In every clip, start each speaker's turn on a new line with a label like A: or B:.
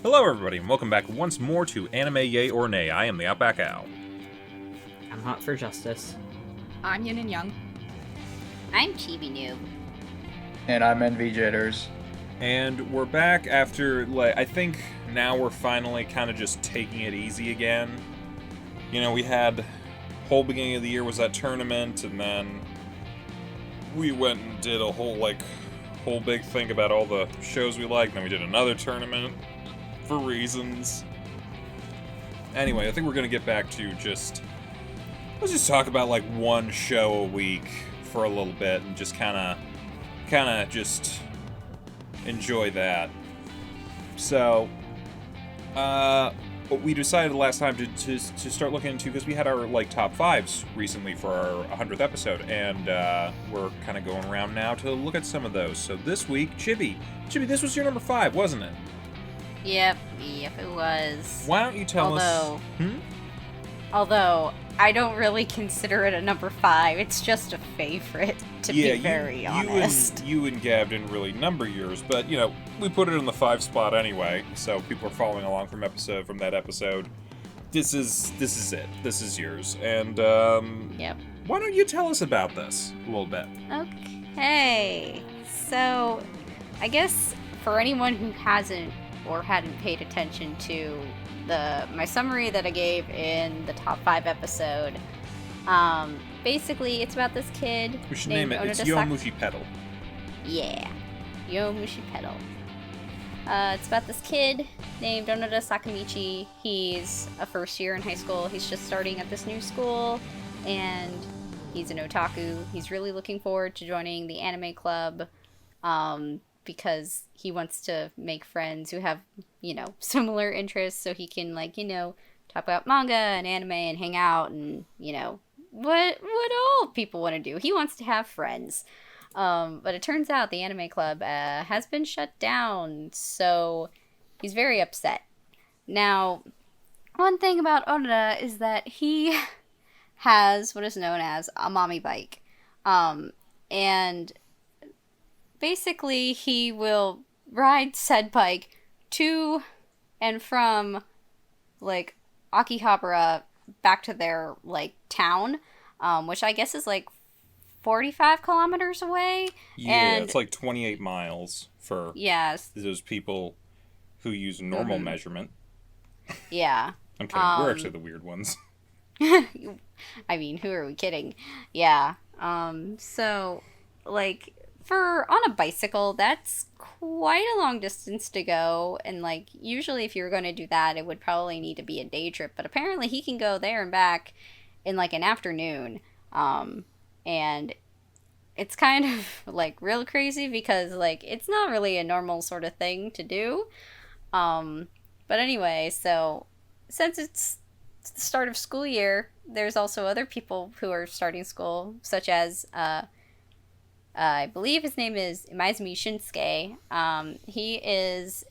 A: Hello everybody, and welcome back once more to Anime Yay or Nay. I am TheOutbackAl.
B: I'm hot for justice.
C: I'm Yin&Jung.
D: I'm Chibi Noob.
E: And I'm NV Jitters.
A: And we're back after, I think now we're finally kind of just taking it easy again. You know, we had, whole beginning of the year was that tournament, and then we went and did a whole big thing about all the shows we liked, and then we did another tournament for reasons. Anyway, I think we're gonna get back to let's just talk about one show a week for a little bit and just kind of just enjoy that. So, what we decided last time to start looking into, because we had our top fives recently for our 100th episode, and we're kind of going around now to look at some of those. So this week, Chibi, this was your number 5, wasn't it?
D: Yep, it was.
A: Why don't you tell us?
D: Although, I don't really consider it a number 5. It's just a favorite, to be very honest.
A: You and Gab didn't really number yours, but, we put it in the 5 spot anyway, so people are following along from that episode. This is it. This is yours. And,
D: Yep.
A: Why don't you tell us about this a little bit?
D: Okay. So, I guess for anyone who hasn't or hadn't paid attention to my summary that I gave in the top 5 episode, basically it's about this kid.
A: We should name it. It's Yowamushi Pedal.
D: Yeah, Yowamushi Pedal. It's about this kid named Onoda Sakamichi. He's a first year in high school. He's just starting at this new school, and he's an otaku. He's really looking forward to joining the anime club, because he wants to make friends who have, similar interests, so he can, talk about manga and anime and hang out and, what all people want to do. He wants to have friends. But it turns out the anime club has been shut down, so he's very upset. Now, one thing about Onoda is that he has what is known as a mommy bike. And basically, he will ride said bike to and from, Akihabara back to their, town, which I guess is, 45 kilometers away.
A: Yeah, and it's 28 miles for
D: yes.
A: those people who use normal measurement.
D: Yeah.
A: I'm kidding. We're actually the weird ones.
D: I mean, who are we kidding? Yeah. So, on a bicycle, that's quite a long distance to go, and usually if you were going to do that, it would probably need to be a day trip, but apparently he can go there and back in an afternoon, and it's kind of real crazy because it's not really a normal sort of thing to do, but anyway, so since it's the start of school year, there's also other people who are starting school, such as I believe his name is Imaizumi Shinsuke. He is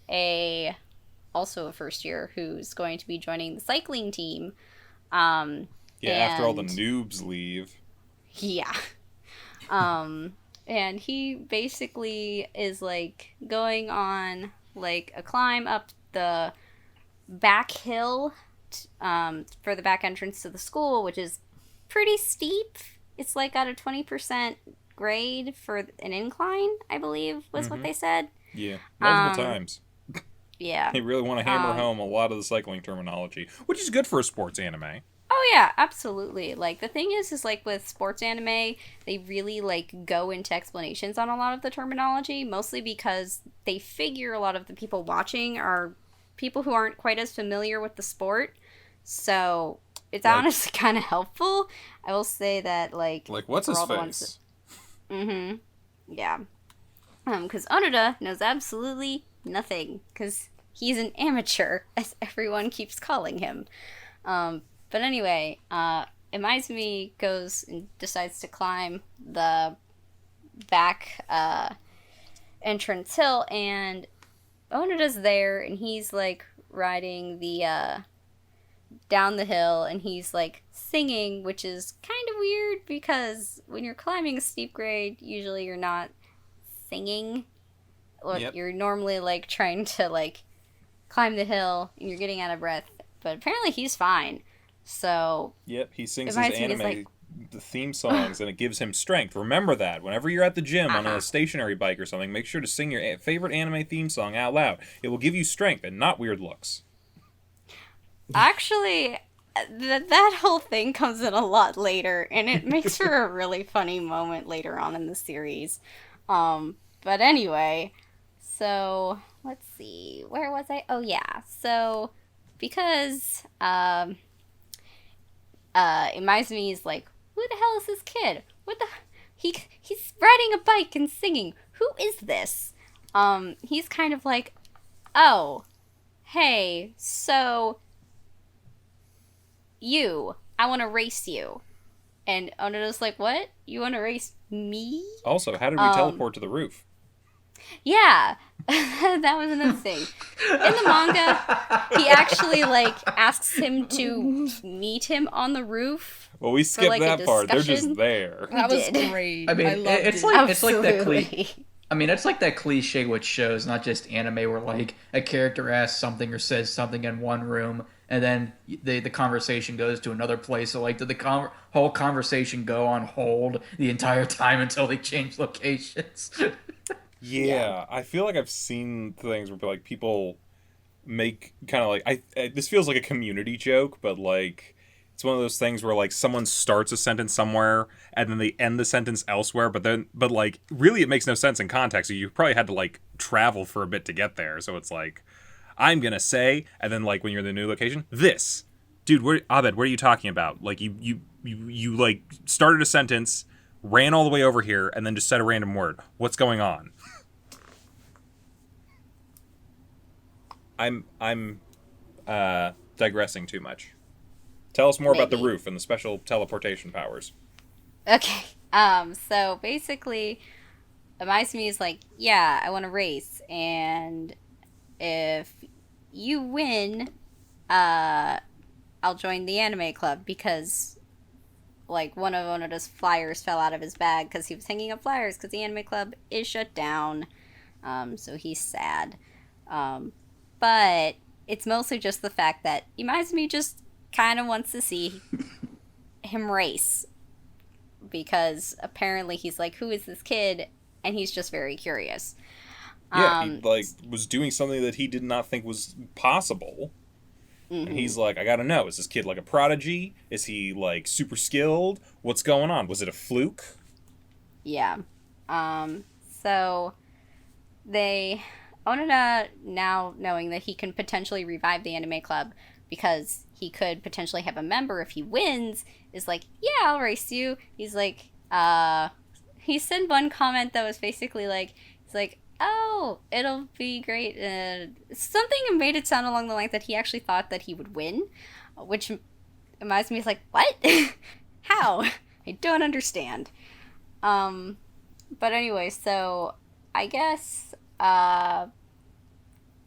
D: also a first year who's going to be joining the cycling team.
A: After all the noobs leave.
D: Yeah. And he basically is going on a climb up the back hill for the back entrance to the school, which is pretty steep. It's at a 20% grade for an incline, I believe, was what they said.
A: Yeah, multiple times.
D: Yeah.
A: They really want to hammer home a lot of the cycling terminology, which is good for a sports anime.
D: Oh, yeah, absolutely. The thing is with sports anime, they really, go into explanations on a lot of the terminology, mostly because they figure a lot of the people watching are people who aren't quite as familiar with the sport, so it's honestly kind of helpful. I will say that,
A: what's his face?
D: Yeah. Because Onoda knows absolutely nothing, because he's an amateur, as everyone keeps calling him. But anyway, Imaizumi goes and decides to climb the back entrance hill, and Onoda's there, and he's riding the down the hill, and he's singing, which is kind of weird because when you're climbing a steep grade, usually you're not singing. Or
A: Yep.
D: You're normally trying to climb the hill and you're getting out of breath. But apparently he's fine. So
A: Yep, he sings his
D: reminds me,
A: anime
D: it's like-
A: the theme songs, and it gives him strength. Remember that. Whenever you're at the gym on
D: Uh-huh.
A: a stationary bike or something, make sure to sing your favorite anime theme song out loud. It will give you strength and not weird looks.
D: actually, that whole thing comes in a lot later, and it makes for a really funny moment later on in the series. But anyway, so let's see, where was I? Oh yeah, so because Imaizumi is like, who the hell is this kid? He's riding a bike and singing. Who is this? He's kind of like, oh, hey, so I want to race you. And Onoda's like, what? You want to race me?
A: Also, how did we teleport to the roof?
D: Yeah, that was another thing. In the manga, he actually, like, asks him to meet him on the roof.
A: Well, we skipped
D: like, a
A: that part. They're just
D: discussion.
A: there.
B: That was
D: did.
B: great.
E: I mean,
B: loved
E: it's
B: it.
E: like it's like that
D: Absolutely.
E: I mean, it's like that cliche with shows, not just anime, where like a character asks something or says something in one room, and then the conversation goes to another place. So like, did the whole conversation go on hold the entire time until they change locations?
A: Yeah, I feel like I've seen things where like people make kind of like this feels like a community joke, but like it's one of those things where like someone starts a sentence somewhere and then they end the sentence elsewhere, but like really it makes no sense in context. So you probably had to like travel for a bit to get there. So it's like I'm gonna say, and then like when you're in the new location, this dude, Abed, what are you talking about? Like you like started a sentence, ran all the way over here, and then just said a random word. What's going on? I'm digressing too much. Tell us more about the
D: Maybe.
A: roof and the special teleportation powers.
D: Okay. So basically, Imaizumi is like, yeah, I want to race, and if you win, I'll join the anime club, because like one of Onoda's flyers fell out of his bag because he was hanging up flyers because the anime club is shut down. So he's sad. But it's mostly just the fact that Imaizumi just kind of wants to see him race, because apparently he's like, who is this kid? And he's just very curious.
A: Yeah, he like was doing something that he did not think was possible.
D: Mm-hmm.
A: And he's like, I gotta know, is this kid like a prodigy? Is he like super skilled? What's going on? Was it a fluke?
D: Yeah. So Onoda, now knowing that he can potentially revive the anime club because he could potentially have a member if he wins, is like, yeah, I'll race you. He's like, he said one comment that was basically like, he's like, oh, it'll be great. Something made it sound along the lines that he actually thought that he would win, which reminds me, is like, what? How? I don't understand. But anyway, so I guess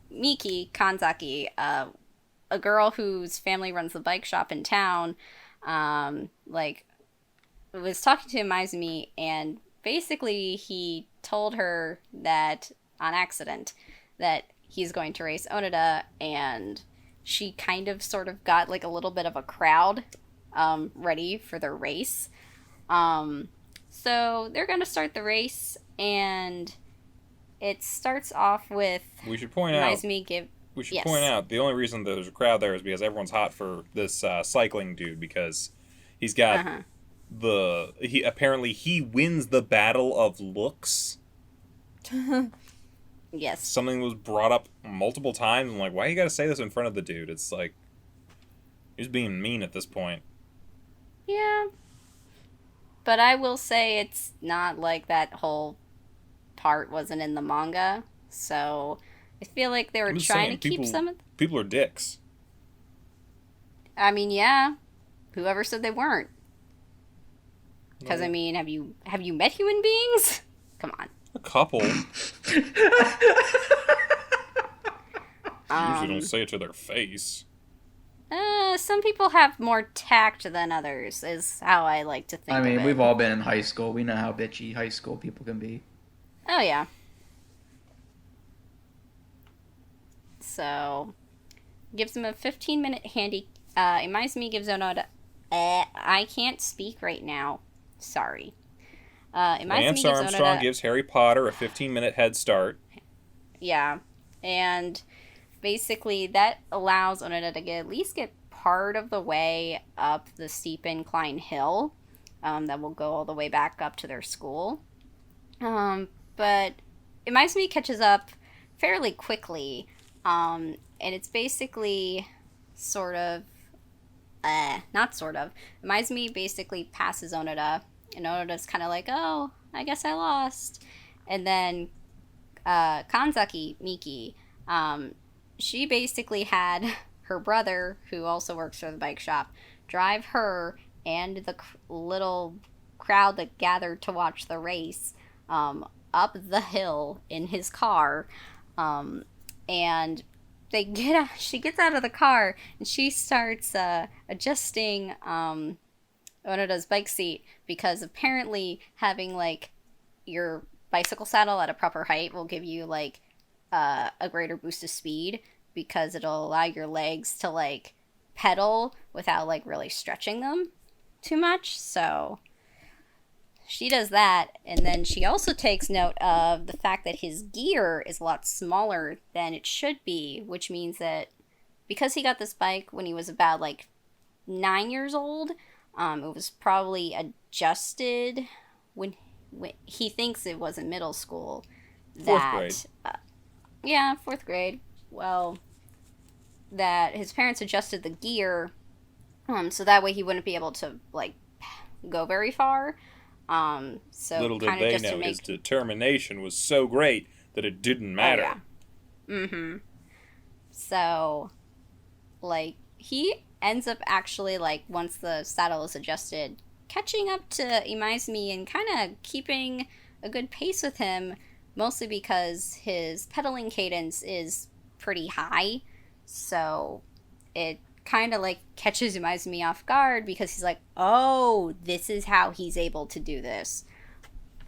D: Miki Kanzaki, a girl whose family runs the bike shop in town, like, was talking to Imaizumi, and basically he told her that, on accident, that he's going to race Onoda, and she kind of sort of got like a little bit of a crowd ready for their race. So they're going to start the race, and it starts off with
A: We should point out
D: Imaizumi Yes.
A: point out the only reason there's a crowd there is because everyone's hot for this cycling dude, because he's got he wins the battle of looks.
D: Yes.
A: Something was brought up multiple times. I'm like, why you gotta say this in front of the dude? It's like he's being mean at this point.
D: Yeah. But I will say it's not like that whole part wasn't in the manga, so I feel like they were
A: I'm just
D: trying
A: saying,
D: to keep some of...
A: people are dicks.
D: I mean, yeah. Whoever said they weren't. Because,
A: No.
D: I mean, have you met human beings? Come on.
A: A couple. Usually
D: Um,
A: don't say it to their face.
D: some people have more tact than others, is how I like to think
E: I mean,
D: of it.
E: we've all been in high school. We know how bitchy high school people can be.
D: Oh, yeah. So, gives him a 15-minute handy. Imaizumi gives Onoda. I can't speak right now. Sorry.
A: Lance Armstrong gives Harry Potter a 15-minute head start.
D: Yeah. And basically, that allows Onoda to at least get part of the way up the steep incline hill that will go all the way back up to their school. But Imaizumi catches up fairly quickly, and it's basically Imaizumi basically passes Onoda, and Onoda's kind of like, oh, I guess I lost. And then Kanzaki Miki, she basically had her brother, who also works for the bike shop, drive her and the little crowd that gathered to watch the race up the hill in his car. And she gets out of the car and she starts adjusting Onoda's bike seat, because apparently having like your bicycle saddle at a proper height will give you like a greater boost of speed, because it'll allow your legs to like pedal without like really stretching them too much. So she does that, and then she also takes note of the fact that his gear is a lot smaller than it should be, which means that because he got this bike when he was about like 9 years old, it was probably adjusted when he thinks it was in middle school.
A: Fourth grade.
D: Yeah, fourth grade. Well, that his parents adjusted the gear, so that way he wouldn't be able to like go very far. So
A: little did they know his determination was so great that it didn't matter.
D: Oh, yeah. So, like, he ends up actually, like, once the saddle is adjusted, catching up to Imaizumi and kind of keeping a good pace with him, mostly because his pedaling cadence is pretty high. So it kind of like catches Imaizumi off guard, because he's like, oh, this is how he's able to do this.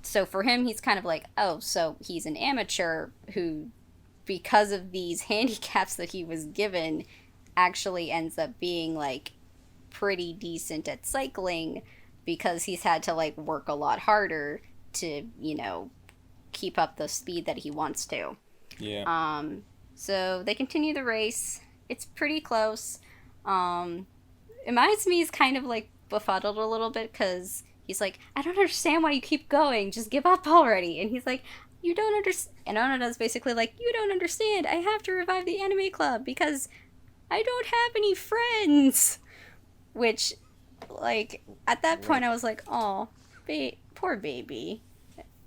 D: So for him, he's kind of like, oh, so he's an amateur who, because of these handicaps that he was given, actually ends up being like pretty decent at cycling, because he's had to like work a lot harder to, you know, keep up the speed that he wants to.
A: Yeah.
D: So they continue the race. It's pretty close. Imaizumi is kind of like befuddled a little bit, because he's like, I don't understand why you keep going. Just give up already. And he's like, you don't understand. And Onoda's basically like, you don't understand. I have to revive the anime club because I don't have any friends. Which, like, at that point I was like, oh, poor baby.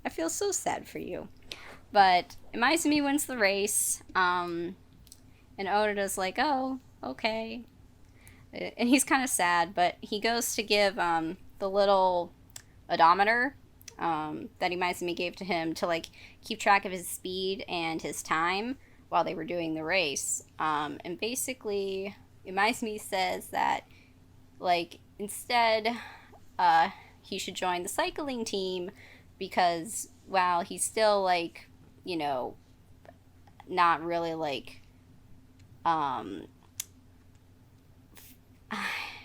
D: I feel so sad for you. But Imaizumi wins the race. And Onoda's like, oh, okay. And he's kind of sad, but he goes to give the little odometer that Imaizumi gave to him to like keep track of his speed and his time while they were doing the race. And basically, Imaizumi says that like instead he should join the cycling team, because while he's still like, you know, not really like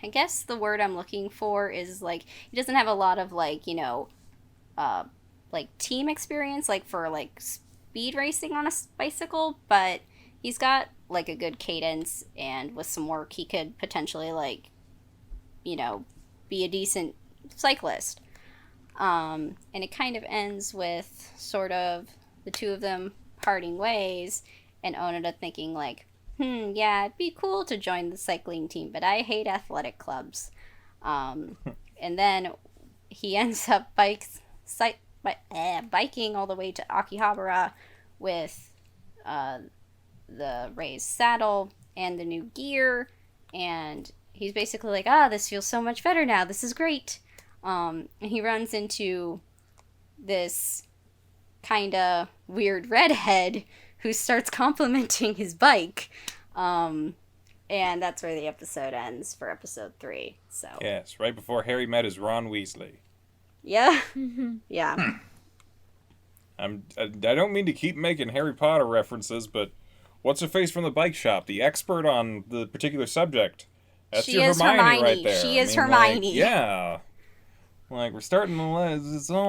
D: I guess the word I'm looking for is like he doesn't have a lot of like, you know, like team experience like for like speed racing on a bicycle, but he's got like a good cadence, and with some work he could potentially like, you know, be a decent cyclist. And it kind of ends with sort of the two of them parting ways, and Onoda thinking like, yeah, it'd be cool to join the cycling team, but I hate athletic clubs. And then he ends up biking all the way to Akihabara with the raised saddle and the new gear, and he's basically like, this feels so much better now, this is great. And he runs into this kind of weird redhead who starts complimenting his bike. And that's where the episode ends for episode 3. So
A: yes, right before Harry met his Ron Weasley.
D: Yeah. Yeah.
A: I don't mean to keep making Harry Potter references, but what's her face from the bike shop, the expert on the particular subject. That's
D: She
A: your
D: is
A: Hermione right
D: Hermione.
A: there.
D: She is
A: like,
D: Hermione.
A: yeah. Like, we're starting to...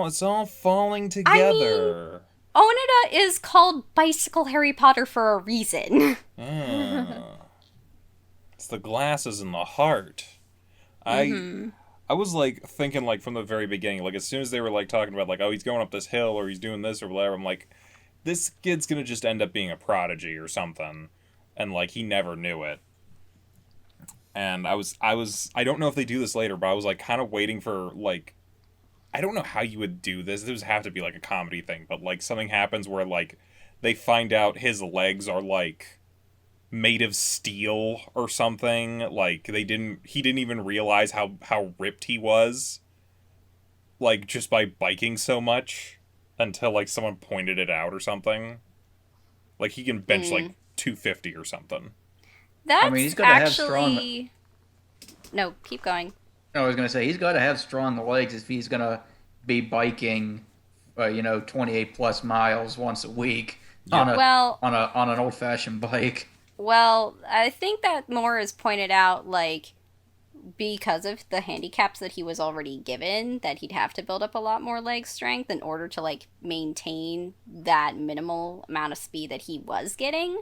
A: It's all falling together.
D: Onida is called Bicycle Harry Potter for a reason.
A: It's the glasses and the heart. I was, like, thinking, like, from the very beginning, like, as soon as they were, like, talking about, like, oh, he's going up this hill, or he's doing this, or whatever, I'm like, this kid's gonna just end up being a prodigy or something. And, like, he never knew it. And I don't know if they do this later, but I was, like, kind of waiting for, like, I don't know how you would do this. This would have to be, like, a comedy thing, but, like, something happens where, like, they find out his legs are, like, made of steel or something. Like, he didn't even realize how ripped he was, like, just by biking so much until, like, someone pointed it out or something. Like, he can bench, like, 250 or something.
D: That's
E: I mean, he's gotta have
D: actually... No, keep going.
E: No, I was gonna say he's got to have strong legs if he's gonna be biking, 28 plus miles once a week on an old fashioned bike.
D: Well, I think that more is pointed out, like, because of the handicaps that he was already given, that he'd have to build up a lot more leg strength in order to, like, maintain that minimal amount of speed that he was getting.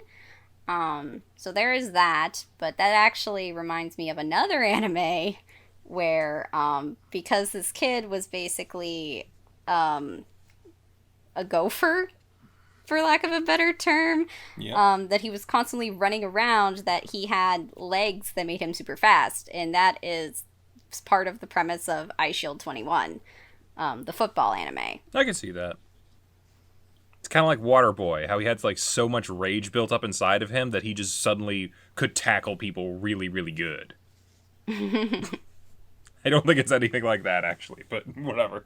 D: So there is that, but that actually reminds me of another anime where, because this kid was basically, a gopher, for lack of a better term, that he was constantly running around, that he had legs that made him super fast, and that is part of the premise of iShield 21, the football anime.
A: I can see that. It's kind of like Waterboy, how he had, like, so much rage built up inside of him that he just suddenly could tackle people really, really good. I don't think it's anything like that, actually, but whatever.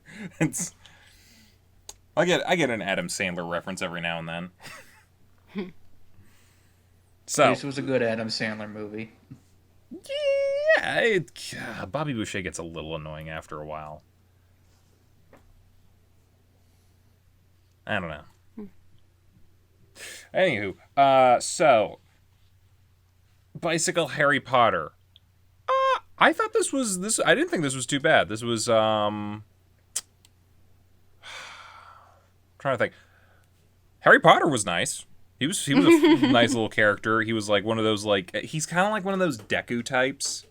A: I get an Adam Sandler reference every now and then. So
E: This was a good Adam Sandler movie.
A: Yeah, Bobby Boucher gets a little annoying after a while. I don't know. Anywho, so Bicycle Harry Potter. I thought this. I didn't think this was too bad. This was trying to think. Harry Potter was nice. He was a nice little character. He was like one of those, like, he's kind of like one of those Deku types,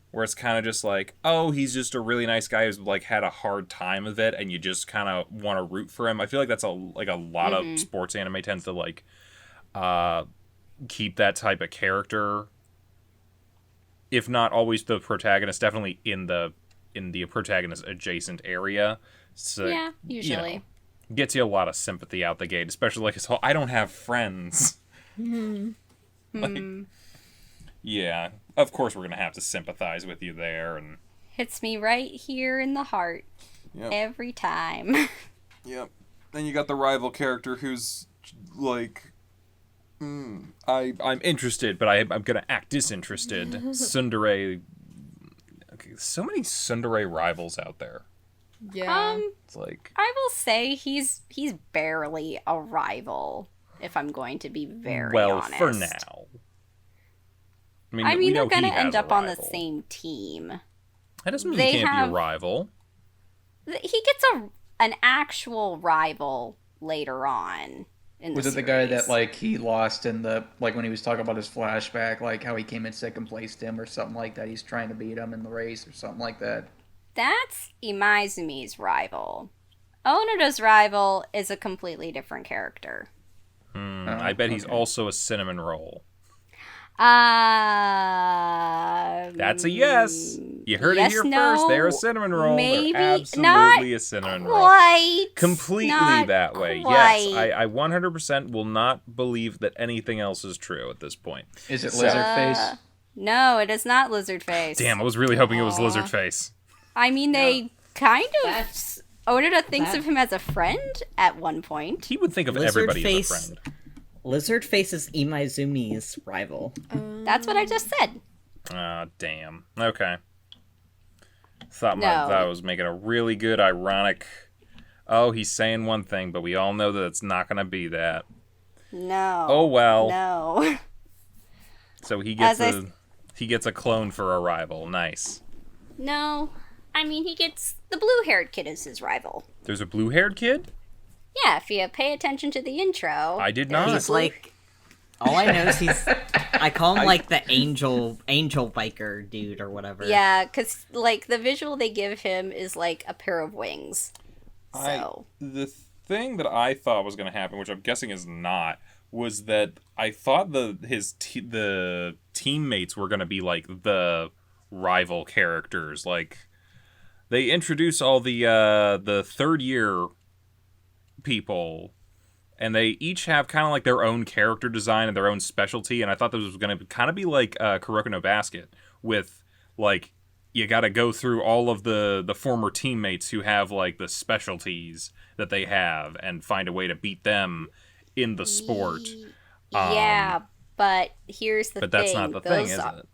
A: where it's kind of just like, oh, he's just a really nice guy who's, like, had a hard time of it, and you just kind of want to root for him. I feel like that's a lot of sports anime tends to, like, keep that type of character, if not always the protagonist, definitely in the protagonist adjacent area. So,
D: Yeah, usually.
A: Gets you a lot of sympathy out the gate, especially like his whole, I don't have friends. Like, yeah, of course we're going to have to sympathize with you there. And
D: Hits me right here in the heart. Every time.
A: Yep. Then you got the rival character who's like, I'm interested, but I'm going to act disinterested. Tsundere. Okay, so many Tsundere rivals out there.
B: Yeah.
A: It's like,
D: I will say he's barely a rival, if I'm going to be very honest.
A: for now.
D: I mean
A: we
D: they're
A: know
D: going to
A: he has
D: end
A: a
D: up on the
A: rival.
D: same team.
A: That doesn't mean
D: They
A: he can't
D: have-
A: be a rival.
D: He gets an actual rival later on in
E: Was
D: the
E: it the guy
D: series.
E: that, like, he lost in the, like, when he was talking about his flashback, like how he came in second place to him or something like that? He's trying to beat him in the race or something like that.
D: That's Imaizumi's rival. Onada's rival is a completely different character.
A: I bet he's also a cinnamon roll. That's a yes. You heard it here first. They're a cinnamon roll.
D: Maybe
A: They're absolutely
D: not
A: a cinnamon roll.
D: quite.
A: Completely
D: Not
A: that way.
D: quite.
A: Yes, I 100% will not believe that anything else is true at this point.
E: Is it Lizardface?
D: No, it is not Lizardface.
A: Damn, I was really hoping it was Lizardface.
D: I mean, they kind of...
B: That's-
D: Onada thinks
B: that-
D: of him as a friend at one point.
A: He would think of everybody as a
B: Lizardface-
A: friend.
B: Lizardface is Imaizumi's rival.
D: That's what I just said.
A: Ah, damn. Okay. Thought
D: No.
A: I was making a really good, ironic... Oh, he's saying one thing, but we all know that it's not going to be that.
D: No.
A: Oh, well.
D: No.
A: So he gets a clone for a rival. Nice.
D: No. I mean, he gets the blue-haired kid as his rival.
A: There's a blue-haired kid?
D: Yeah, if you pay attention to the intro.
A: I did not.
B: He's like, all I know is I call him like the angel biker dude or whatever.
D: Yeah, because, like, the visual they give him is like a pair of wings. So.
A: The thing that I thought was going to happen, which I'm guessing is not, was that I thought the teammates were going to be like the rival characters. Like, they introduce all the third year people, and they each have kind of like their own character design and their own specialty. And I thought this was going to kind of be like Kuroko no Basket, with like you got to go through all of the former teammates who have like the specialties that they have and find a way to beat them in the sport.
D: Yeah, but here's the thing.
A: But that's not the thing, is it?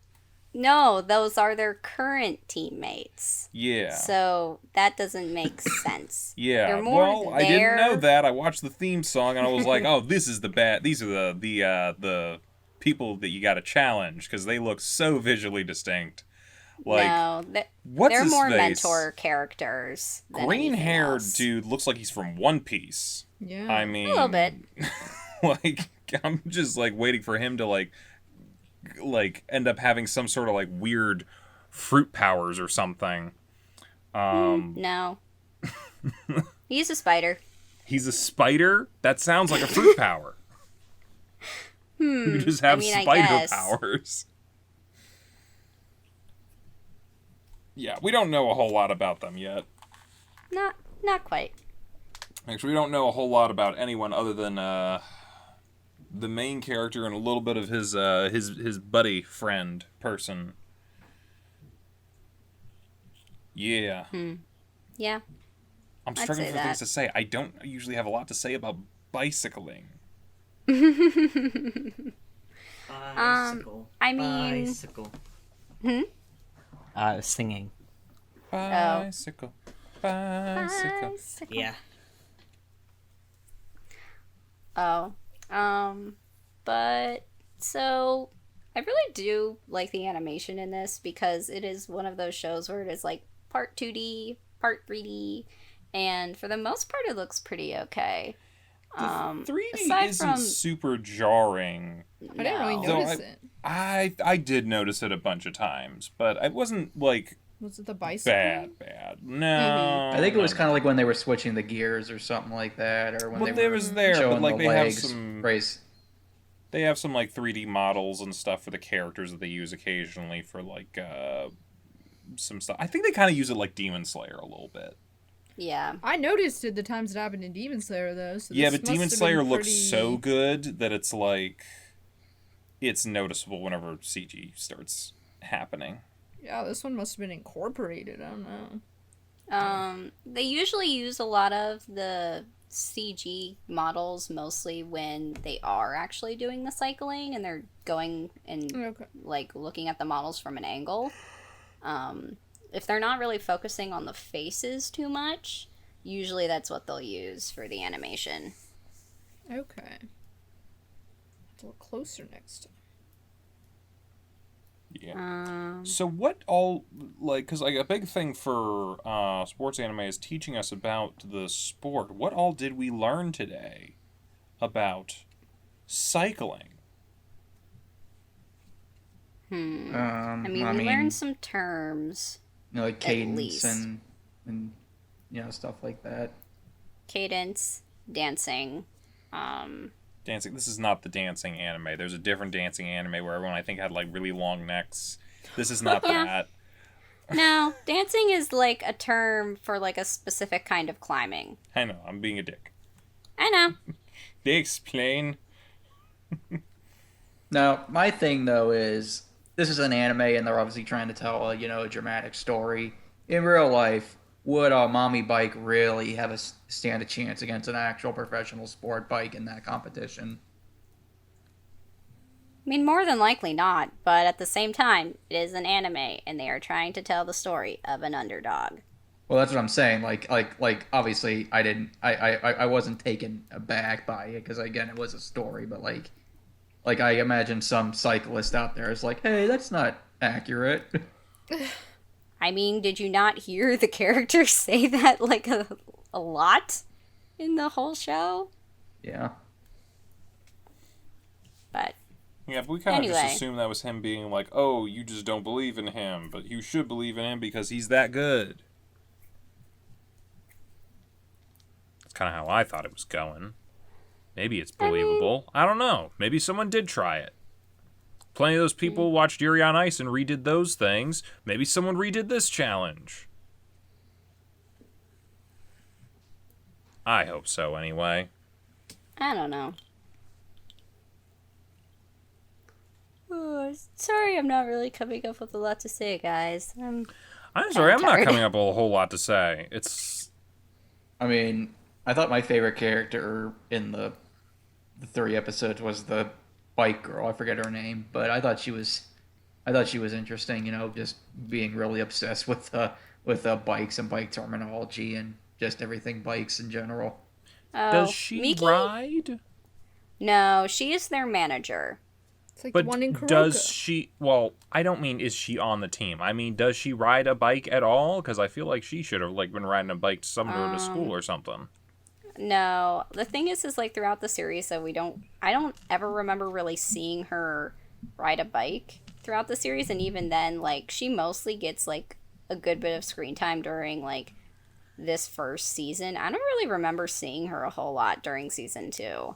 D: No, those are their current teammates.
A: Yeah.
D: So that doesn't make sense.
A: Yeah.
D: They're more
A: Well, I didn't know that. I watched the theme song and I was like, oh, these are the people that you got to challenge because they look so visually distinct. Like,
D: no, they're more mentor characters.
A: Green-haired dude looks like he's from One Piece.
C: Yeah.
A: I mean,
D: a little bit.
A: Like, I'm just like waiting for him to like end up having some sort of like weird fruit powers or something.
D: No. He's a spider.
A: He's a spider? That sounds like a fruit power. You just have spider powers. Yeah, we don't know a whole lot about them yet.
D: Not quite.
A: Actually, we don't know a whole lot about anyone other than the main character and a little bit of his buddy friend person. Yeah.
D: Yeah.
A: I'm struggling for things to say. I don't usually have a lot to say about bicycling.
B: Bicycle.
D: I mean...
B: Bicycle. Singing.
A: Bicycle. Bicycle.
B: Yeah.
D: Oh. But, so, I really do like the animation in this because it is one of those shows where it is like part 2D, part 3D, and for the most part it looks pretty okay.
A: 3D isn't super jarring.
C: I didn't really notice it.
A: I did notice it a bunch of times, but it wasn't like...
C: Was it the bicycle?
A: Bad. No.
E: I think it was kind of like when they were switching the gears or something like that, or when they were
A: but like
E: the
A: they
E: legs
A: have some
E: race.
A: They have some like 3D models and stuff for the characters that they use occasionally for like some stuff. I think they kind of use it like Demon Slayer a little bit.
D: Yeah.
C: I noticed it the times it happened in Demon Slayer though. So
A: yeah, but Demon Slayer looks so good that it's like it's noticeable whenever CG starts happening.
C: Yeah, this one must have been incorporated. I don't know.
D: They usually use a lot of the CG models mostly when they are actually doing the cycling and they're going and like looking at the models from an angle. If they're not really focusing on the faces too much, usually that's what they'll use for the animation.
C: Okay. A little closer next time.
A: Yeah. So what all, like, because like a big thing for sports anime is teaching us about the sport. What all did we learn today about cycling?
D: I mean, we learned some terms.
E: You know, like cadence and you know, stuff like that.
D: Cadence, dancing.
A: Dancing. This is not the dancing anime. There's a different dancing anime where everyone I think had like really long necks. This is not that.
D: No, dancing is like a term for like a specific kind of climbing.
A: I know. I'm being a dick.
D: I know.
A: They explain.
E: Now, my thing though is this is an anime and they're obviously trying to tell a dramatic story. In real life, would a mommy bike really have stand a chance against an actual professional sport bike in that competition?
D: I mean, more than likely not, but at the same time, it is an anime, and they are trying to tell the story of an underdog.
E: Well, that's what I'm saying. Like obviously, I wasn't taken aback by it because again, it was a story. But like I imagine some cyclist out there is like, hey, that's not accurate.
D: I mean, did you not hear the characters say that like a lot in the whole show?
E: Yeah.
D: But
A: Yeah, but we kind of just
D: Anyway.
A: assumed that was him being like, oh, you just don't believe in him, but you should believe in him because he's that good. That's kind of how I thought it was going. Maybe it's believable. I don't know. Maybe someone did try it. Plenty of those people watched Yuri on Ice and redid those things. Maybe someone redid this challenge. I hope so, anyway.
D: I don't know. Oh, sorry, I'm not really coming up with a lot to say, guys.
A: I'm sorry, I'm not
D: tired.
A: coming up with a whole lot to say. It's...
E: I mean, I thought my favorite character in the 3 episodes was the bike girl. I forget her name, but I thought she was interesting. You know, just being really obsessed with bikes and bike terminology and just everything bikes in general.
D: Oh,
A: Does she
D: Miki?
A: ride?
D: No, she is their manager.
C: It's like
A: But
C: the one in Kuroka.
A: does she... Well, I don't mean is she on the team. I mean, does she ride a bike at all? Because I feel like she should have like been riding a bike somewhere to school or something.
D: No, the thing is like throughout the series, so I don't ever remember really seeing her ride a bike throughout the series, and even then, like, she mostly gets like a good bit of screen time during like this first season. I don't really remember seeing her a whole lot during season 2,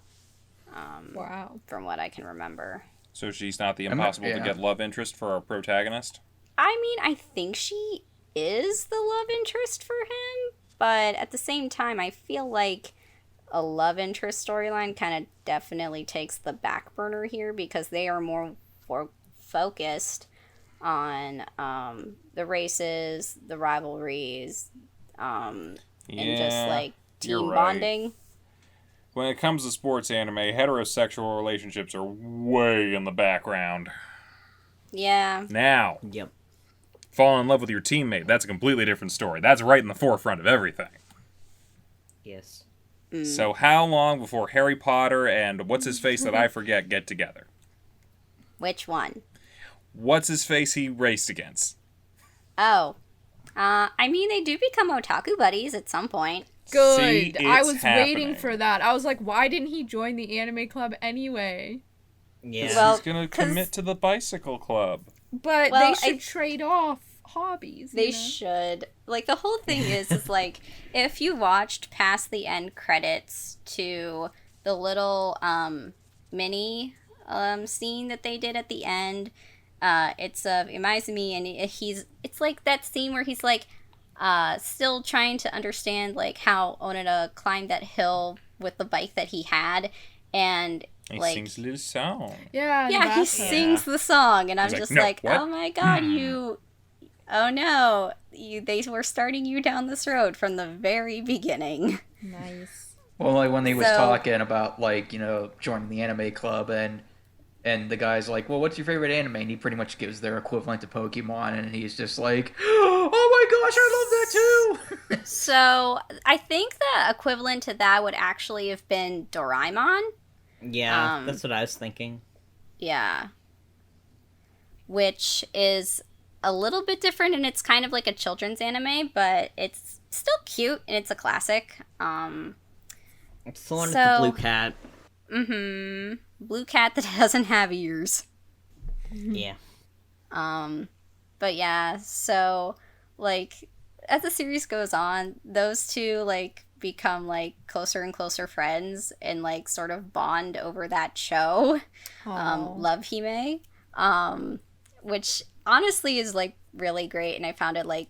C: Wow.
D: from what I can remember.
A: So she's not the
E: I'm not-
A: impossible to
E: yeah.
A: get love interest for our protagonist?
D: I mean, I think she is the love interest for him, but at the same time, I feel like a love interest storyline kind of definitely takes the back burner here because they are more focused on the races, the rivalries, and just like
A: you're
D: team
A: right.
D: bonding.
A: When it comes to sports anime, heterosexual relationships are way in the background.
D: Yeah.
A: Now,
B: Yep.
A: fall in love with your teammate, that's a completely different story. That's right in the forefront of everything.
B: Yes.
A: So how long before Harry Potter and what's-his-face that I forget get together?
D: Which one?
A: What's-his-face he raced against?
D: Oh. I mean, they do become otaku buddies at some point.
C: Good.
A: See,
C: I
A: it's
C: was waiting
A: happening.
C: for that. I was like, why didn't he join the anime club anyway?
B: Yeah.
D: Well,
A: He's gonna
D: 'cause-
A: commit to the bicycle club.
C: But
D: Well,
C: they should trade off hobbies.
D: They
C: you know?
D: should. Like, the whole thing is like, if you watched past the end credits to the little mini scene that they did at the end, it's of Imaizumi, and it's like that scene where he's like still trying to understand like how Onoda climbed that hill with the bike that he had, and
A: He
D: like
A: sings a little song.
C: Yeah. in the
D: yeah, he
C: bathtub.
D: sings the song, and I'm
A: He's like,
D: just
A: "No,
D: like,
A: what?
D: oh my god, oh no, they were starting you down this road from the very beginning.
C: Nice.
E: Well, like when they was
D: So-
E: talking about like joining the anime club and the guy's like, well, what's your favorite anime? And he pretty much gives their equivalent to Pokemon, and he's just like, oh my gosh, I love that too.
D: So I think the equivalent to that would actually have been Doraemon.
B: Yeah,
D: Um,
B: that's what I was thinking.
D: Yeah. Which is a little bit different, and it's kind of like a children's anime, but it's still cute, and it's a classic.
B: It's the one with
D: so-
B: the blue cat.
D: Blue cat that doesn't have ears.
B: Yeah.
D: But yeah, so, like, as the series goes on, those two, like, become, like, closer and closer friends and, like, sort of bond over that show,
C: Aw.
D: Love Hime, which honestly is, like, really great, and I found it, like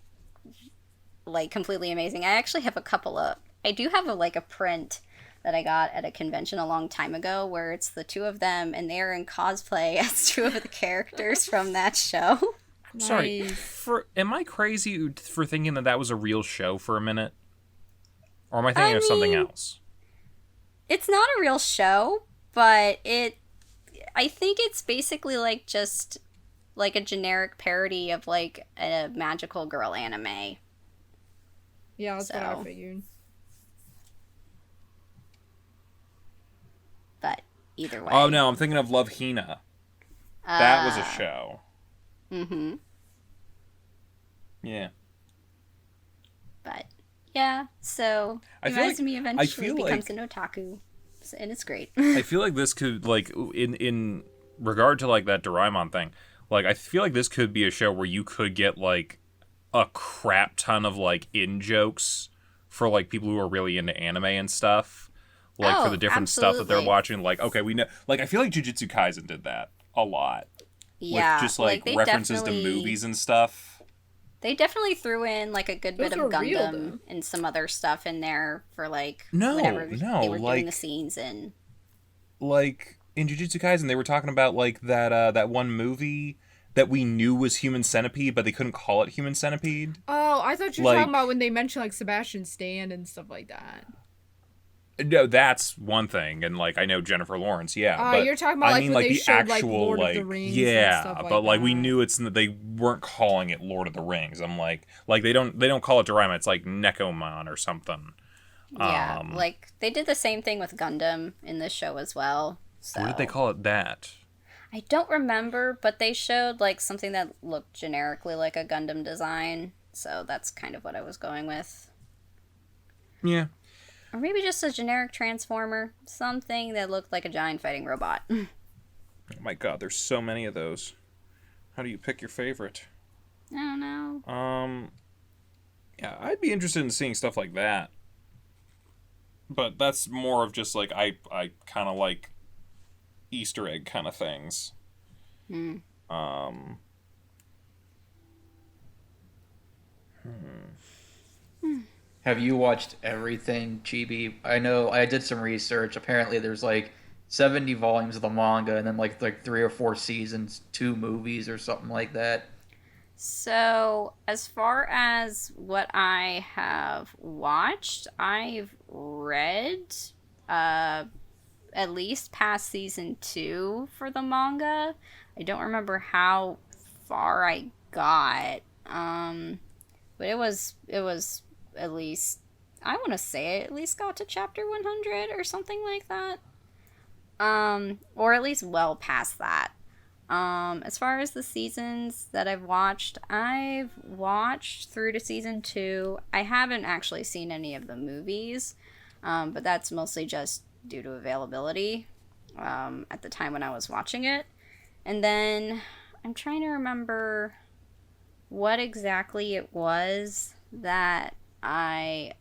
D: completely amazing. I actually have I do have a print that I got at a convention a long time ago where it's the two of them and they're in cosplay as two of the characters from that show.
A: Sorry,
C: Nice.
A: am I crazy for thinking that was a real show for a minute? Or am I thinking of something
D: mean-
A: else?
D: It's not a real show, but I think it's basically like just like a generic parody of like a magical girl anime.
C: Yeah, that's what I
D: So.
C: figured.
D: But either way.
A: Oh no, I'm thinking of Love Hina. That was a show.
D: Mm-hmm.
A: Yeah.
D: But yeah, so
A: I feel like-
D: Izumi
A: I
D: eventually
A: feel
D: becomes
A: like-
D: an otaku, and it's great.
A: I feel like this could, like, in regard to, like, that Doraemon thing, like, I feel like this could be a show where you could get, like, a crap ton of, like, in-jokes for, like, people who are really into anime and stuff. Like, for
D: Oh,
A: the different stuff that they're
D: absolutely.
A: watching. Like, okay, we know... Like, I feel like Jujutsu Kaisen did that a lot.
D: Yeah,
A: With just, like
D: they
A: references to
D: definitely-
A: movies and stuff.
D: They definitely threw in like a good bit
C: Those
D: of
C: were real,
D: Gundam
C: though.
D: and some other stuff in there for like
A: No,
D: whenever
A: no,
D: they were doing
A: like-
D: the scenes and
A: Like, in Jujutsu Kaisen, they were talking about, like, that one movie that we knew was Human Centipede, but they couldn't call it Human Centipede.
C: Oh, I thought you were
A: Like-
C: talking about when they mentioned like Sebastian Stan and stuff like that.
A: No, that's one thing, and, like, I know Jennifer Lawrence, yeah. But
C: you're talking about,
A: I
C: like,
A: mean,
C: when
A: like,
C: they
A: the
C: showed, like,
A: actual,
C: Lord of
A: like,
C: the Rings and
A: yeah,
C: stuff like
A: but, like, we
C: that.
A: knew they weren't calling it Lord of the Rings. I'm like, they don't call it Doraemon, it's like Nekomon or something.
D: yeah, like they did the same thing with Gundam in this show as well. So
A: What did they call it that?
D: I don't remember, but they showed like something that looked generically like a Gundam design. So that's kind of what I was going with.
A: Yeah.
D: Or maybe just a generic transformer, something that looked like a giant fighting robot.
A: Oh my god, there's so many of those. How do you pick your favorite?
D: I don't know.
A: Yeah, I'd be interested in seeing stuff like that. But that's more of just like I kind of like Easter egg kind of things.
E: Have you watched everything, Chibi? I know I did some research. Apparently, there's like 70 volumes of the manga, and then like 3 or 4 seasons, 2 movies, or something like that.
D: So, as far as what I have watched, I've read at least past season 2 for the manga. I don't remember how far I got. But it was at least, I want to say it at least got to chapter 100 or something like that. Or at least well past that. As far as the seasons that I've watched through to season 2. I haven't actually seen any of the movies, but that's mostly just due to availability at the time when I was watching it. And then I'm trying to remember what exactly it was that I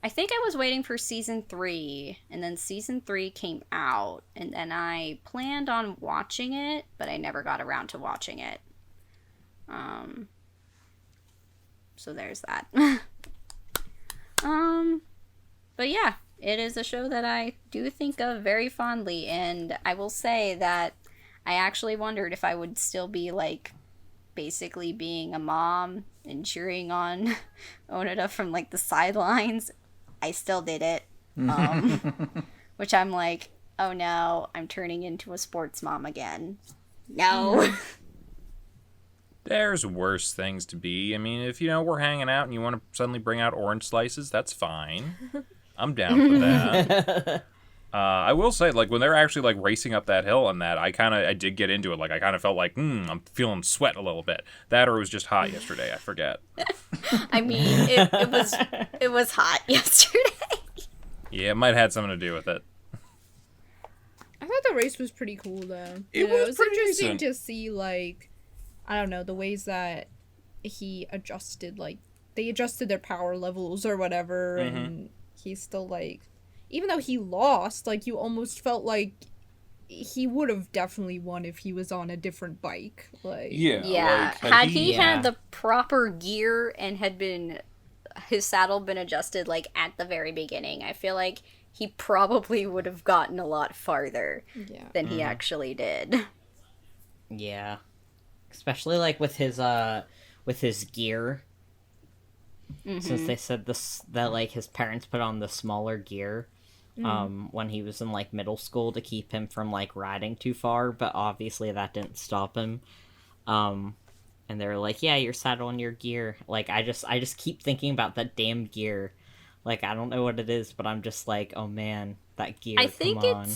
D: think I was waiting for season 3, and then season 3 came out, and then I planned on watching it, but I never got around to watching it. So there's that. But yeah, it is a show that I do think of very fondly, and I will say that I actually wondered if I would still be like basically being a mom and cheering on Onoda from like the sidelines. I still did it. Which I'm like, oh no, I'm turning into a sports mom again. No.
A: There's worse things to be. I mean, if, we're hanging out and you want to suddenly bring out orange slices, that's fine. I'm down for that. I will say, like, when they're actually, like, racing up that hill and that, I did get into it. Like, I kind of felt like, I'm feeling sweat a little bit. That or it was just hot yesterday. I forget.
D: I mean, it was hot yesterday.
A: Yeah, it might have had something to do with it.
C: I thought the race was pretty cool though.
A: It was pretty
C: interesting
A: decent.
C: to see, like, I don't know, the ways that he adjusted, like, they adjusted their power levels or whatever, and he's still, like, even though he lost, like, you almost felt like he would have definitely won if he was on a different bike. Like,
D: Yeah.
A: Like,
D: had he
B: Yeah.
D: had the proper gear and had his saddle been adjusted, like, at the very beginning, I feel like he probably would have gotten a lot farther than he actually did.
B: Yeah. Especially like with his gear. Since they said that like his parents put on the smaller gear when he was in like middle school to keep him from like riding too far, but obviously that didn't stop him. And and they're like, yeah, you're sad on your gear. Like, I just keep thinking about that damn gear. Like, I don't know what it is, but I'm just like, oh man, that gear,
D: I think
B: come on.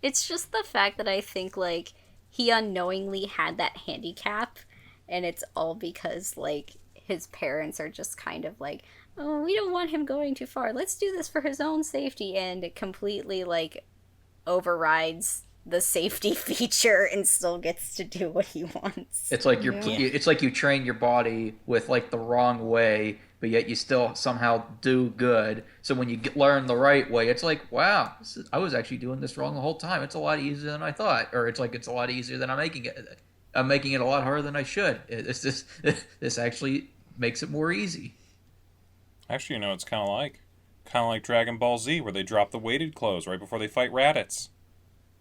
D: it's just the fact that I think, like, he unknowingly had that handicap, and it's all because, like, his parents are just kind of like, oh, we don't want him going too far. Let's do this for his own safety, and it completely, like, overrides the safety feature and still gets to do what he wants.
E: It's like
C: Yeah.
E: it's like you train your body with like the wrong way, but yet you still somehow do good. So when you learn the right way, it's like, wow, I was actually doing this wrong the whole time. It's a lot easier than I thought, or it's like it's a lot easier than I'm making it. I'm making it a lot harder than I should. It's just this actually makes it more easy.
A: Actually, it's kind of like Dragon Ball Z, where they drop the weighted clothes right before they fight Raditz.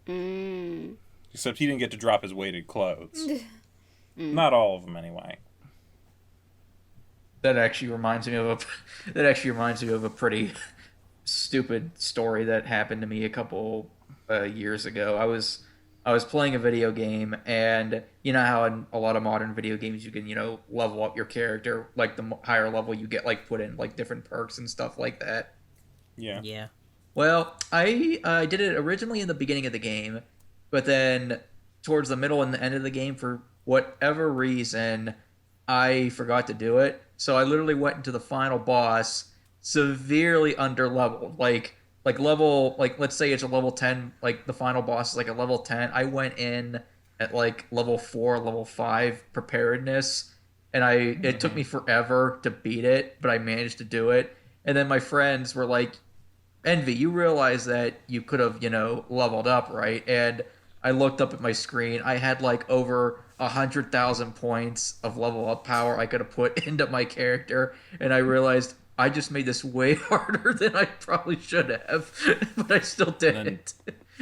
A: Except he didn't get to drop his weighted clothes. Not all of them, anyway.
E: That actually reminds me of a pretty stupid story that happened to me a couple years ago. I was playing a video game, and you know how in a lot of modern video games you can level up your character. Like the higher level you get, like put in like different perks and stuff like that.
A: Yeah.
B: Yeah.
E: Well, I did it originally in the beginning of the game, but then towards the middle and the end of the game, for whatever reason, I forgot to do it. So I literally went into the final boss severely underleveled. Like let's say it's a level 10, like the final boss is like a level 10. I went in at like level 4, level 5 preparedness, and it took me forever to beat it, but I managed to do it. And then my friends were like, Envy, you realize that you could have, leveled up, right? And I looked up at my screen. I had like over 100,000 points of level up power I could have put into my character, and I realized I just made this way harder than I probably should have, but I still did it.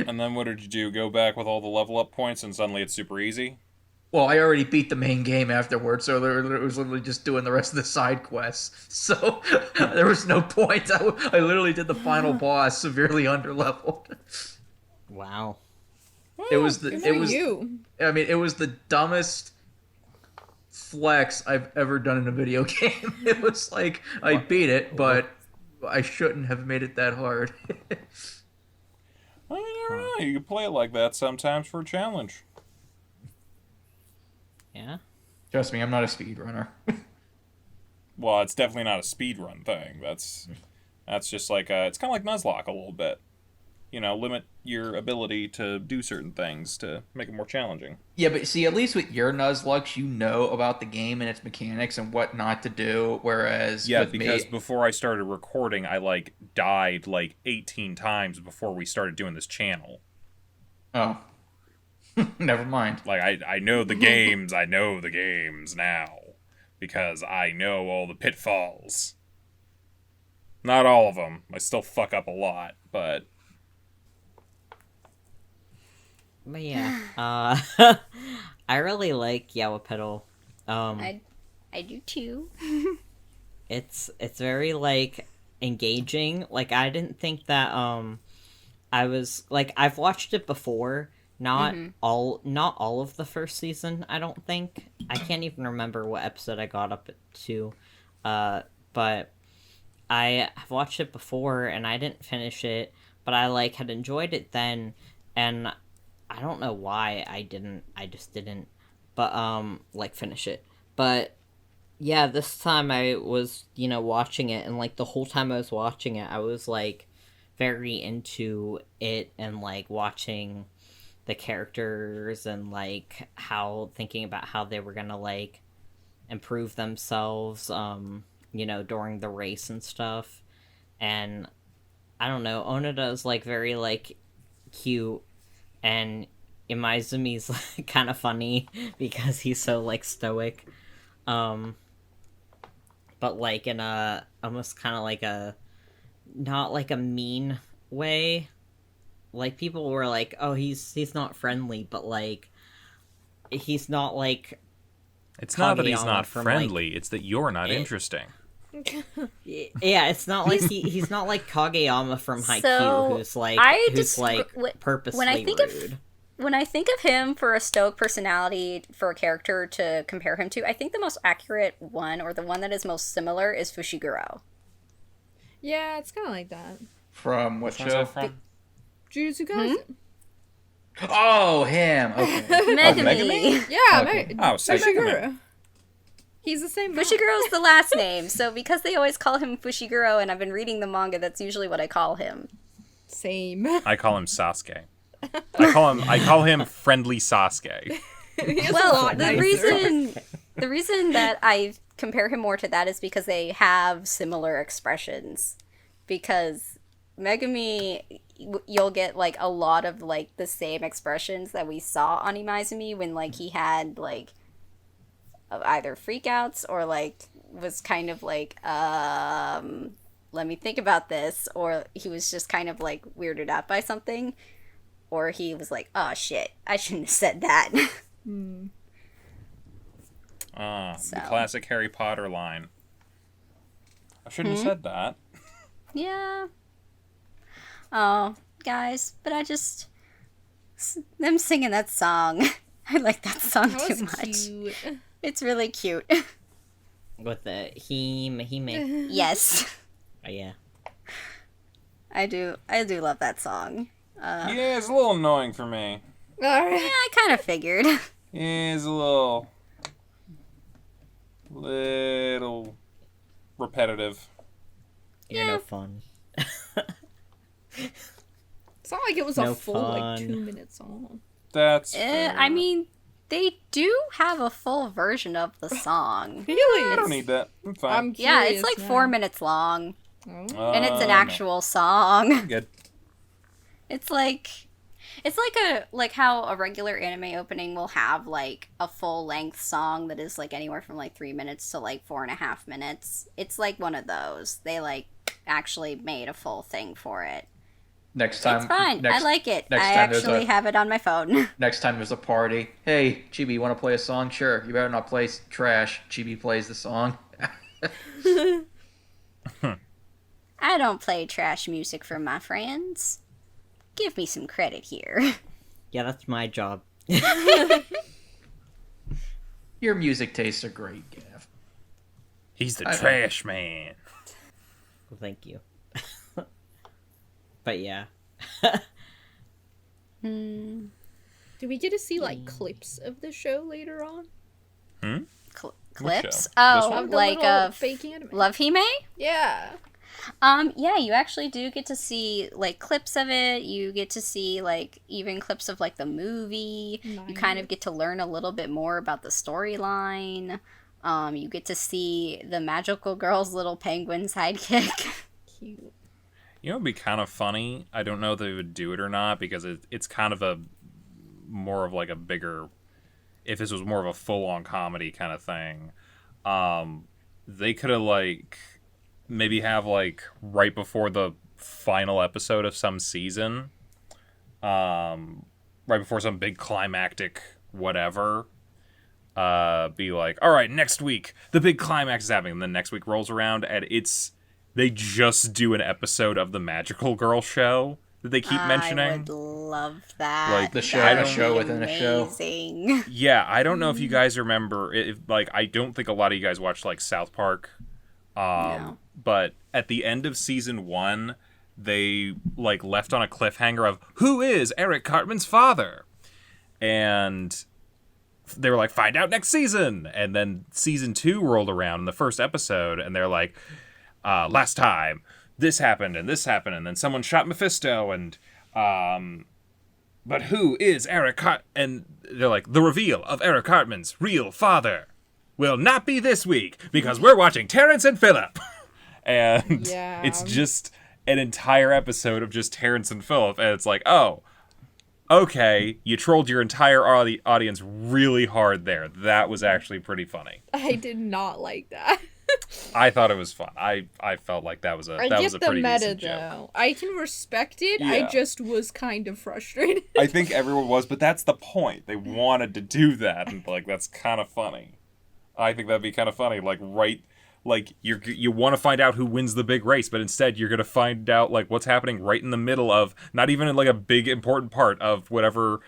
A: And then what did you do? Go back with all the level up points, and suddenly it's super easy?
E: Well, I already beat the main game afterwards, so it was literally just doing the rest of the side quests. So there was no point. I literally did the final boss severely underleveled.
B: Wow.
E: It was
C: you.
E: I mean, it was the dumbest flex I've ever done in a video game. It was like I beat it, but I shouldn't have made it that hard.
A: Well, you never know. You can play it like that sometimes for a challenge.
B: Yeah.
E: Trust me, I'm not a speedrunner.
A: Well, it's definitely not a speedrun thing. That's just like it's kind of like Nuzlocke a little bit. Limit your ability to do certain things to make it more challenging.
E: Yeah, but see, at least with your Nuzlocke, you know about the game and its mechanics and what not to do, whereas
A: because before I started recording, I died 18 times before we started doing this channel.
E: Oh. Never mind.
A: I know the games. I know the games now because I know all the pitfalls. Not all of them. I still fuck up a lot, but
B: yeah, I really like Yowamushi.
D: I do too.
B: It's very engaging. I didn't think that I was I've watched it before. Not all of the first season, I don't think. I can't even remember what episode I got up to. But I have watched it before and I didn't finish it, but I had enjoyed it then, and I don't know why I just didn't finish it. But yeah, this time I was, watching it, and the whole time I was watching it, I was very into it and watching the characters and thinking about how they were gonna improve themselves during the race and stuff. And I don't know, Onoda's very cute, and Imaizumi's kind of funny because he's so stoic, but in a almost kind of a not a mean way. People were oh, he's not friendly, but he's not
A: it's not that he's
B: Kageyama
A: not
B: from,
A: friendly, it's that you're not interesting.
B: Yeah, it's not he's not Kageyama from Haikyuu,
D: So,
B: who's
D: I
B: who's
D: just-
B: purposely
D: when I think
B: rude.
D: when I think of him for a stoic personality for a character to compare him to, I think the most accurate one, or the one that is most similar, is Fushiguro.
C: Yeah, it's kind of like that.
E: From what
A: Which one's
E: show?
A: that from?
C: Jujutsu Kaisen.
E: Oh, him. Okay.
D: Megami.
C: Yeah,
E: Okay.
A: Oh, say
C: Fushiguro. He's the same.
D: Fushiguro's the last name, so because they always call him Fushiguro, and I've been reading the manga, that's usually what I call him.
C: Same.
A: I call him Sasuke. I call him friendly Sasuke.
D: Well, the reason that I compare him more to that is because they have similar expressions. Because Megami, you'll get like a lot of like the same expressions that we saw on Imaizumi when like he had like either freakouts or like was kind of like let me think about this, or he was just kind of like weirded out by something, or he was like, oh shit, I shouldn't have said that.
A: The classic Harry Potter line. I shouldn't have said that.
D: Yeah. Oh, guys, but I just them singing that song. I like that song
C: That
D: too
C: was
D: much.
C: cute.
D: It's really cute.
B: With the Hime.
D: Yes,
B: Oh, yeah.
D: I do love that song.
A: Yeah, it's a little annoying for me.
C: All
D: Yeah,
C: right.
D: I kind of figured.
A: Yeah, it's a little repetitive.
B: You're no fun.
C: It's not like it was
B: No
C: a full
B: fun.
C: like 2-minute song.
A: That's fair.
D: I mean, they do have a full version of the song.
C: Really?
A: I don't need that. I'm fine.
C: I'm
D: Yeah,
C: curious
D: it's like
C: now.
D: 4 minutes long,
C: Oh.
D: and it's an
A: No.
D: actual song.
A: Good.
D: It's like how a regular anime opening will have like a full length song that is like anywhere from like 3 minutes to like 4.5 minutes. It's like one of those. They like actually made a full thing for it.
E: Next time.
D: It's fine. I like it.
E: next
D: I
E: time there's
D: actually have it on my phone.
E: Next time there's a party. Hey, Chibi, want to play a song? Sure. You better not play trash. Chibi plays the song.
D: I don't play trash music for my friends. Give me some credit here.
B: Yeah, that's my job.
E: Your music tastes are great, Gav.
A: He's the
E: I-
A: trash man.
B: Well, thank you. But yeah.
C: Do we get to see like clips of the show later on?
D: Clips?
A: show?
D: Oh,
C: Of the
D: like
C: little
D: of
C: fake anime.
D: Love Hime?
C: Yeah.
D: Yeah, you actually do get to see like clips of it. You get to see like even clips of like the movie. You kind of get to learn a little bit more about the storyline. You get to see the magical girl's little penguin sidekick.
C: Cute.
A: You know, it'd be kind of funny. I don't know if they would do it or not because it's kind of a more of like a bigger. If this was more of a full-on comedy kind of thing, they could have like maybe have like right before the final episode of some season, right before some big climactic whatever. Be like, all right, next week the big climax is happening, and then next week rolls around and they just do an episode of the Magical Girl show that they keep mentioning.
D: I would love that.
A: Like,
E: The show,
D: That
E: a
D: would
E: show
D: be
E: within a show.
D: amazing.
A: Yeah, I don't know if you guys remember. Like, I don't think a lot of you guys watched like South Park.
D: No.
A: But at the end of season 1, they like left on a cliffhanger of who is Eric Cartman's father, and they were like, find out next season. And then season 2 rolled around in the first episode, and they're like, last time this happened, and then someone shot Mephisto, and but who is Eric Hart? And they're like, the reveal of Eric Hartman's real father will not be this week because we're watching Terrence and Phillip. And
C: Yeah.
A: it's just an entire episode of just Terrence and Phillip, and it's like, oh, okay, you trolled your entire audience really hard there. That was actually pretty funny.
C: I did not like that.
A: I thought it was fun. I felt like that was a
C: I
A: that
C: get
A: was a
C: the
A: pretty
C: meta
A: decent joke.
C: though. I can respect it. I
A: Yeah.
C: just was kind of frustrated.
A: I think everyone was, but that's the point. They wanted to do that, and like that's kind of funny. I think that'd be kind of funny. Like you want to find out who wins the big race, but instead you're gonna find out like what's happening right in the middle of not even in like a big important part of whatever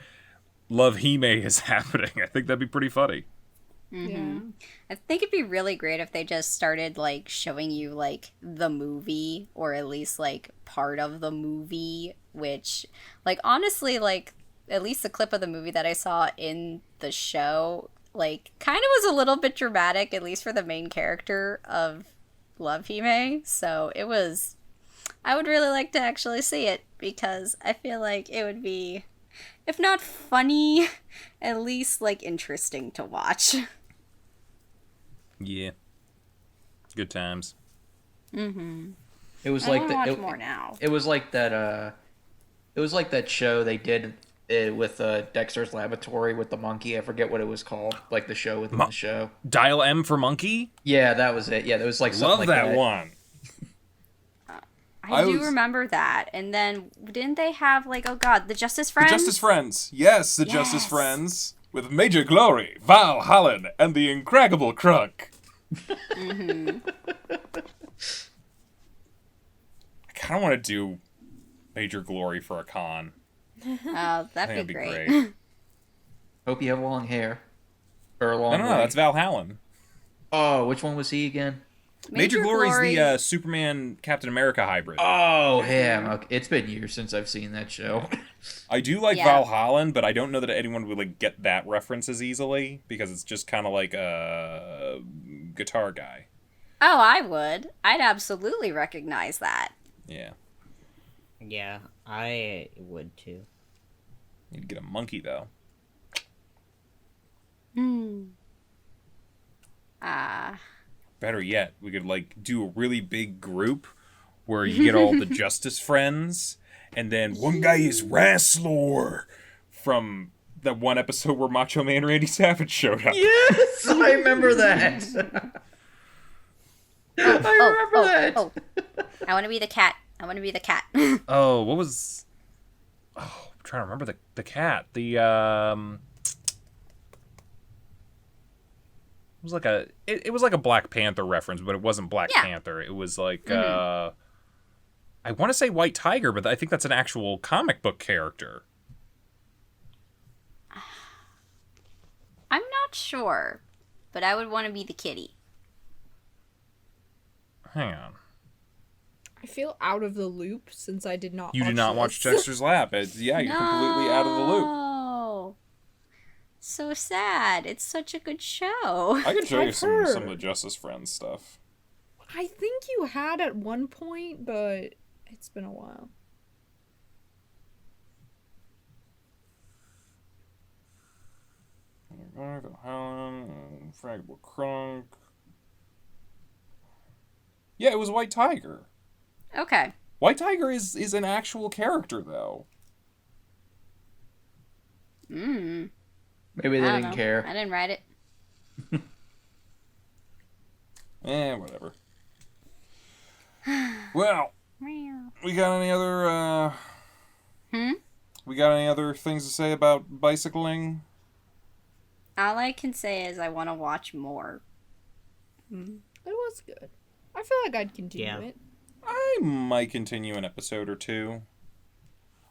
A: Love Hime is happening. I think that'd be pretty funny.
C: Yeah.
D: I think it'd be really great if they just started like showing you like the movie, or at least like part of the movie, which like honestly, like at least the clip of the movie that I saw in the show like kind of was a little bit dramatic, at least for the main character of Love Hime. So it was, I would really like to actually see it, because I feel like it would be, if not funny, at least like interesting to watch.
A: Yeah. Good times.
E: It was
D: I
E: like
D: want to
E: the,
D: watch more now.
E: it was like that. It was like that show they did with Dexter's Laboratory with the monkey. I forget what it was called. Like the show within the show.
A: Dial M for Monkey?
E: Yeah, that was it. Yeah, that was like something
A: Love
E: like
A: that
E: that.
A: one.
D: I do
A: was-
D: remember that. And then didn't they have like, oh god, the Justice Friends?
A: The Justice Friends. Yes, the Justice
D: Yes.
A: Friends. With Major Glory, Val Holland, and the Incredible Crunk. I kind of want to do Major Glory for a con.
D: Oh,
A: I
D: that'd
A: think
D: be
A: that'd
D: great.
A: be great.
E: Hope you have long hair. Or a long
A: No,
E: leg.
A: that's Val Holland.
E: Oh, which one was he again?
A: Major Glory's the Superman Captain America hybrid.
E: Oh, him. Okay. It's been years since I've seen that show.
A: I do like
D: Yeah.
A: Val Holland, but I don't know that anyone would like get that reference as easily, because it's just kind of like a guitar guy.
D: Oh, I would. I'd absolutely recognize that.
A: Yeah.
B: Yeah, I would too.
A: Need to get a monkey though. Better yet, we could like do a really big group where you get all the Justice Friends, and then one guy is Wrestler from that one episode where Macho Man Randy Savage showed up.
E: Yes, I remember that. I remember that.
D: Oh. I want to be the cat. I want to be the cat.
A: Oh, what was? Oh, I'm trying to remember the cat. The it was like a it was like a Black Panther reference, but it wasn't Black
D: Yeah.
A: Panther. It was like I want to say White Tiger, but I think that's an actual comic book character.
D: I'm not sure, but I would want to be the kitty.
A: Hang on.
C: I feel out of the loop since I did not.
A: You did not watch
C: this.
A: Dexter's Lab. You're completely out of the loop.
D: No. So sad. It's such a good show.
A: I can show you
C: I've
A: some of the
C: heard.
A: Justice Friends stuff.
C: I think you had at one point, but it's been a while.
A: Fragile Crunk. Yeah, it was White Tiger.
D: Okay.
A: White Tiger is an actual character, though.
E: Maybe they
D: I don't
E: didn't
D: know.
E: care.
D: I didn't write it.
A: Whatever. Well, we got any other, We got any other things to say about bicycling?
D: All I can say is I want to watch more.
C: It was good. I feel like I'd continue
B: Yeah.
C: it.
A: I might continue an episode or two.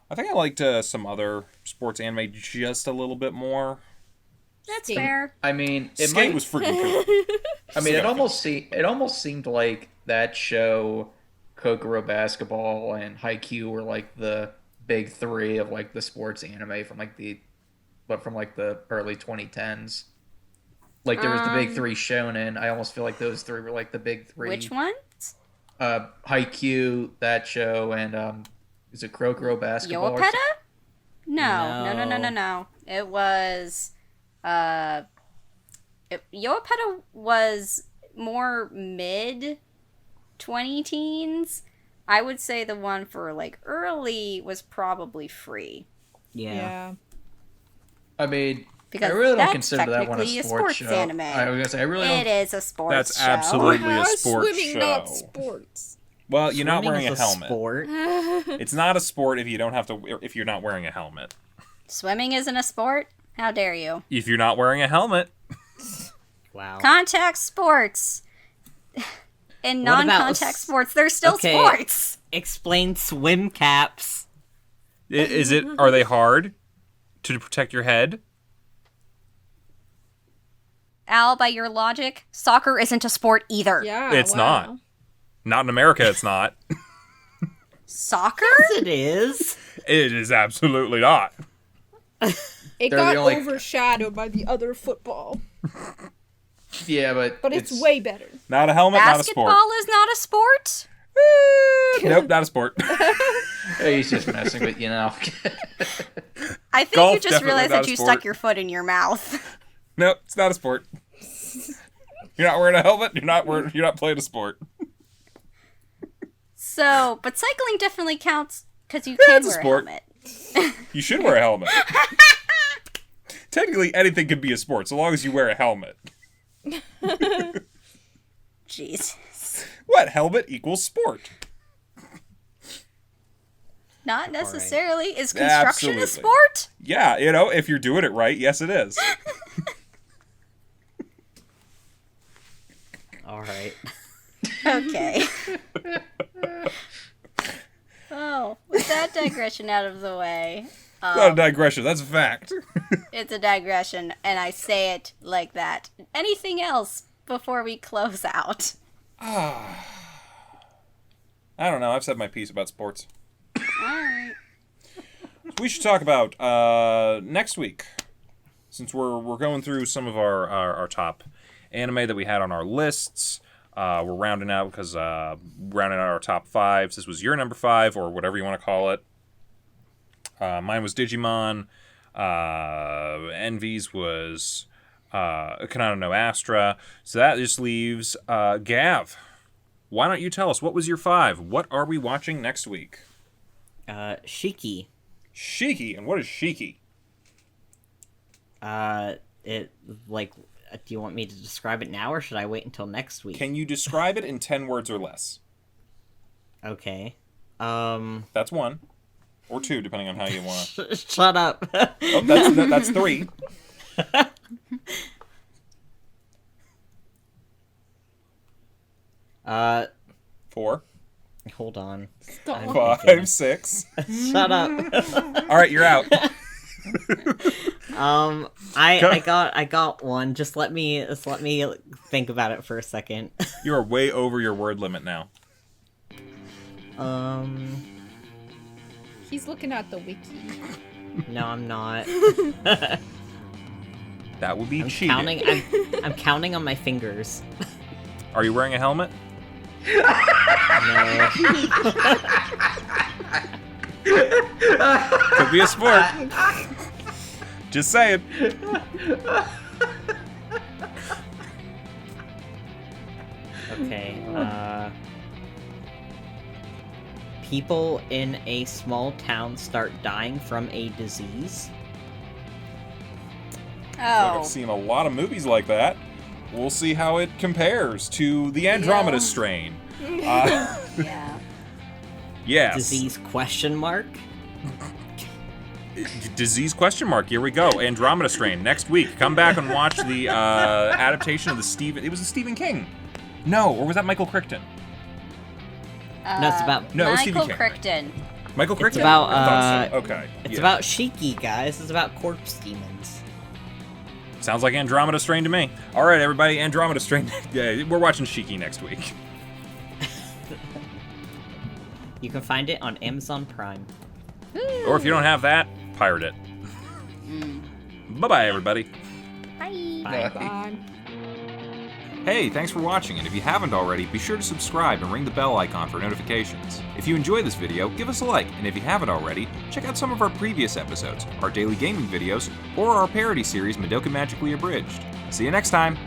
A: I think I liked some other sports anime just a little bit more.
D: That's
C: Skate.
D: fair.
E: I mean, it
A: Skate
E: might.
A: was freaking cool.
E: I mean, it almost seemed like that show, Kokoro Basketball and Haikyuu were like the big three of like the sports anime from like the early 2010s. Like there was the big three shonen. I almost feel like those three were like the big three.
D: Which one?
E: Haikyuu, that show, and is it Kokoro Basketball? or
D: Yowamushi?
B: No.
D: No. It was Yowamushi was more mid 20 teens. I would say the one for like early was probably Free.
B: Yeah.
E: I mean,
D: Because
E: I really don't
D: that's
E: consider that one a
D: technically a
E: sports
D: sports
E: show.
D: anime.
E: I was gonna say I really don't.
D: It is a sports
A: That's
D: show.
A: absolutely a sports
C: Swimming,
A: show.
C: not sports.
A: Well, you're not
B: Swimming
A: wearing a
B: is
A: helmet.
B: Sport.
A: It's not a sport if you're not wearing a helmet.
D: Swimming isn't a sport? How dare you?
A: If you're not wearing a helmet,
B: Wow.
D: Contact sports. In
B: What about
D: non-contact sports, they're still
B: Okay.
D: sports.
B: Explain swim caps.
A: are they hard? To protect your head?
D: Al, by your logic, soccer isn't a sport either.
C: Yeah,
A: It's
C: wow.
A: not. Not in America, it's not.
D: Soccer?
B: Yes, it is.
A: It is absolutely not.
C: It
E: They're
C: got
E: the only-
C: overshadowed by the other football,
E: Yeah,
C: but it's way better.
A: Not a helmet, not a sport.
D: Basketball is not a sport?
A: Nope, not a sport.
E: He's just messing with you know.
D: I think
A: Golf,
D: you just
A: definitely
D: realized
A: not
D: that
A: a
D: you
A: sport.
D: stuck your foot in your mouth.
A: Nope, it's not a sport. You're not wearing a helmet, you're not playing a sport.
D: So, but cycling definitely counts because you
A: Yeah,
D: can
A: it's a
D: wear a
A: sport.
D: helmet.
A: You should wear a helmet. Technically, anything can be a sport, so long as you wear a helmet.
D: Jesus.
A: What? Helmet equals sport.
D: Not necessarily. Is construction
A: Absolutely.
D: a sport?
A: Yeah, if you're doing it right, yes it is.
B: All right.
D: Okay. Oh, with that digression out of the way,
A: It's not a digression, that's a fact.
D: it's a digression, and I say it like that. Anything else before we close out?
A: I don't know, I've said my piece about sports.
D: Alright.
A: We should talk about next week, since we're going through some of our top anime that we had on our lists. We're rounding out rounding out our top 5s. This was your number 5, or whatever you want to call it. Mine was Digimon. Envy's was Kanata no Astra. So that just leaves Gav. Why don't you tell us, what was your 5? What are we watching next week?
B: Shiki.
A: Shiki, and what is Shiki?
B: Do you want me to describe it now, or should I wait until next week?
A: Can you describe it in 10 words or less?
B: Okay.
A: That's 1. Or 2, depending on how you want to.
B: Shut up.
A: Oh, that's 3.
B: Uh,
A: 4.
B: hold on.
C: Stop.
A: 5, 6.
B: Shut up.
A: All right, you're out.
B: I got one. Just let me think about it for a second.
A: You are way over your word limit now.
C: He's looking at the wiki.
B: No, I'm not.
A: That would be
B: I'm
A: cheating.
B: counting. I'm counting on my fingers.
A: Are you wearing a helmet?
B: No.
A: Could be a sport. Just saying.
B: Okay. People in a small town start dying from a disease.
A: I've
D: Oh.
A: seen a lot of movies like that. We'll see how it compares to the Andromeda
D: Yeah.
A: strain.
D: Yeah.
A: Yes.
B: Disease question mark?
A: Disease question mark. Here we go. Andromeda strain next week. Come back and watch the adaptation of the Stephen. It was a Stephen King. No, or was that Michael Crichton?
B: No, it's about
A: No, it was Stephen
D: Michael
A: King.
D: Crichton.
A: Michael Crichton.
B: about,
A: I thought so. Okay.
B: It's
A: yeah.
B: about Shiki, guys. It's about corpse demons.
A: Sounds like Andromeda strain to me. All right, everybody. Andromeda strain. Yeah, we're watching Shiki next week.
B: You can find it on Amazon Prime.
A: Or if you don't have that, pirate it. Bye-bye, everybody.
D: Bye.
B: Bye.
C: Bye.
A: Hey, thanks for watching, and if you haven't already, be sure to subscribe and ring the bell icon for notifications. If you enjoyed this video, give us a like, and if you haven't already, check out some of our previous episodes, our daily gaming videos, or our parody series Madoka Magically Abridged. See you next time!